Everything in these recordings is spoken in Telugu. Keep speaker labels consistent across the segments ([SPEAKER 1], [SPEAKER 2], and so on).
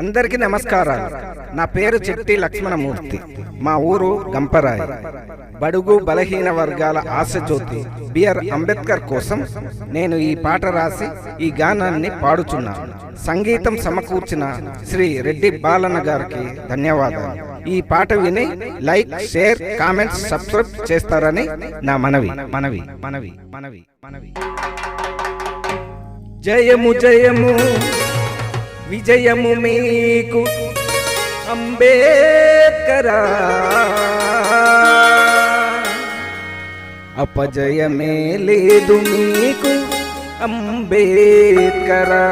[SPEAKER 1] అందరికీ నమస్కారాలు. నా పేరు చెట్టి లక్ష్మణమూర్తి. మా ఊరు గంపరాయి. బడుగు బలహీన వర్గాల ఆశజ్యోతి బిఆర్ అంబేద్కర్ కోసం నేను ఈ పాట రాసి ఈ గానాన్ని పాడుచున్నాను. సంగీతం సమకూర్చిన శ్రీ రెడ్డి బాలన్న గారికి ధన్యవాదాలు. ఈ పాట విని లైక్, షేర్, కామెంట్స్, సబ్స్క్రైబ్ చేస్తారని నా మనవి. జయము జయము విజయము మీకు అంబేద్కరా, అపజయమే లేదు మీకు అంబేద్కరా.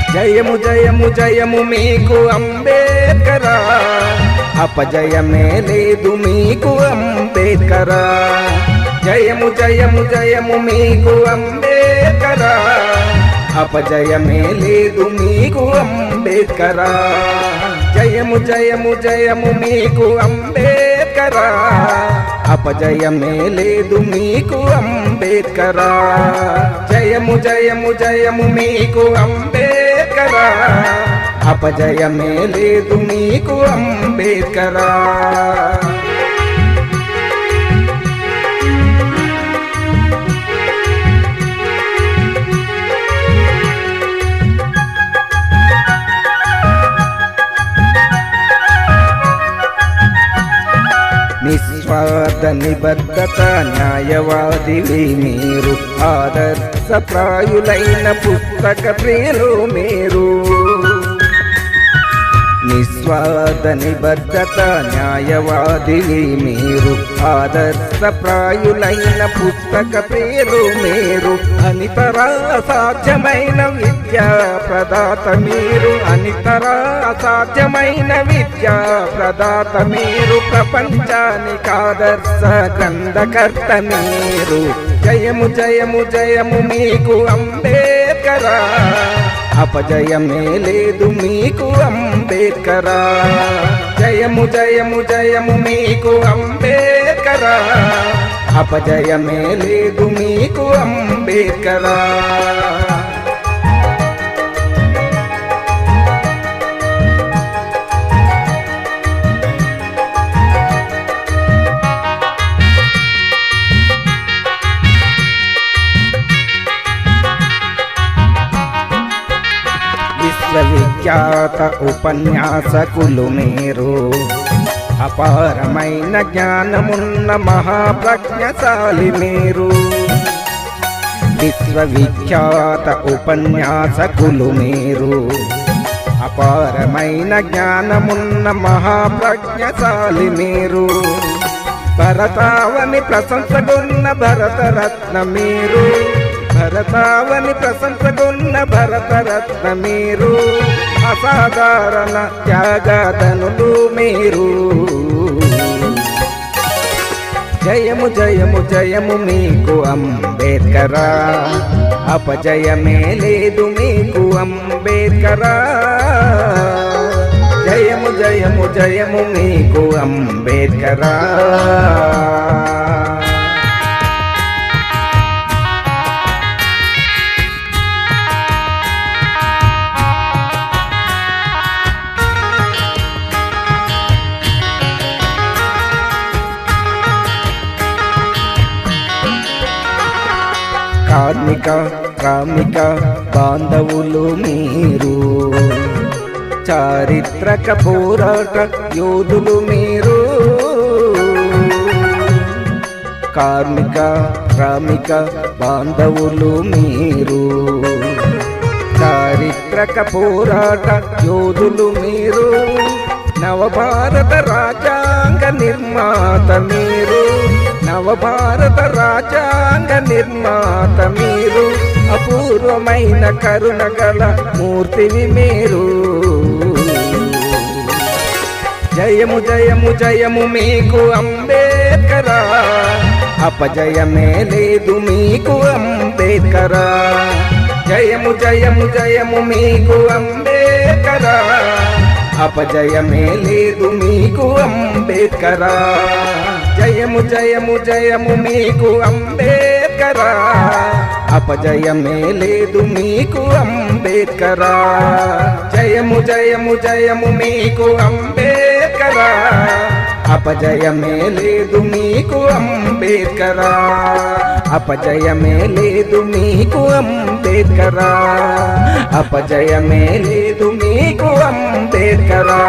[SPEAKER 1] జయము జయము జయము మీకు అంబేద్కరా, అపజయమే లేదు మీకు అంబేద్కరా. జయము జయము జయము మీకు అంబేద్కరా, అపజయమే లేదు మీకు అంబేద్కరా. జయము జయము జయము మీకు అంబేద్కరా, అపజయమే లేదు మీకు అంబేద్కరా. జయము జయము జయము మీకు అంబేద్కరా, అపజయమే లేదు మీకు అంబేద్కరా. నిస్వార్థ నిబద్ధత న్యాయవాదివి మీరు, ఆదర్శప్రాయులైన పుస్తక ప్రియులు మీరు. నిస్వార్థ నిబద్ధత న్యాయవాదివి మీరు, ఆదర్శప్రాయులైన పుస్తక ప్రియులు మీరు. అనితరా అసాధ్యమైన విద్యా ప్రదాత మీరు, అనితరా అసాధ్యమైన విద్యా ప్రదాత మీరు. ప్రపంచానికి ఆదర్శ గ్రంథకర్త మీరు. జయము జయము జయము మీకు అంబేద్కరా, అపజయమే లేదు మీకు అంబేద్కరా. జయము జయము జయము మీకు అంబేద్కరా, అపజయమే లేదు మీకు అంబేద్కరా. విశ్వవిఖ్యాత ఉపన్యాసకులు మీరు, అపారమైన జ్ఞానమున్న మహాప్రజ్ఞశాలి మీరు. విశ్వవిఖ్యాత ఉపన్యాసకులు మీరు, అపారమైన జ్ఞానమున్న మహాప్రజ్ఞశాలి మీరు. భరతావని ప్రశంసగొన్న భరతరత్న మీరు, భరతావని ప్రశంసగొన్న భరతరత్న మీరు. అసాధారణ త్యాగధనులు మీరు. జయము జయము జయము మీకు అంబేద్కరా, అపజయమే లేదు మీకు అంబేద్కరా. జయము జయము జయము మీకు అంబేద్కరా. కార్మిక శ్రామిక బాంధవులు మీరు, చారిత్రక పోరాట యోధులు మీరు. కార్మిక శ్రామిక బాంధవులు మీరు, చారిత్రక పోరాట యోధులు మీరు. నవభారత రాజ్యాంగ నిర్మాత మీరు, నవభారత రాజ్యాంగ నిర్మాత మీరు. అపూర్వమైన కరుణ గల మూర్తివి మీరు. జయము జయము జయము మీకు అంబేద్కరా, అపజయమే లేదు మీకు అంబేద్కరా. జయము జయము జయము మీకు అంబేద్కరా, అపజయమే లేదు మీకు అంబేద్కరా. జయము జయము జయము మీకు అంబేద్కరా, అపజయమే లేదు మీకు అంబేద్కరా. జయము జయము జయము మీకు అంబేద్కరా, అపజయమే లేదు మీకు అంబేద్కరా. అపజయమే లేదు మీకు అంబేద్కరా, అపజయమే లేదు మీకు అంబేద్కరా.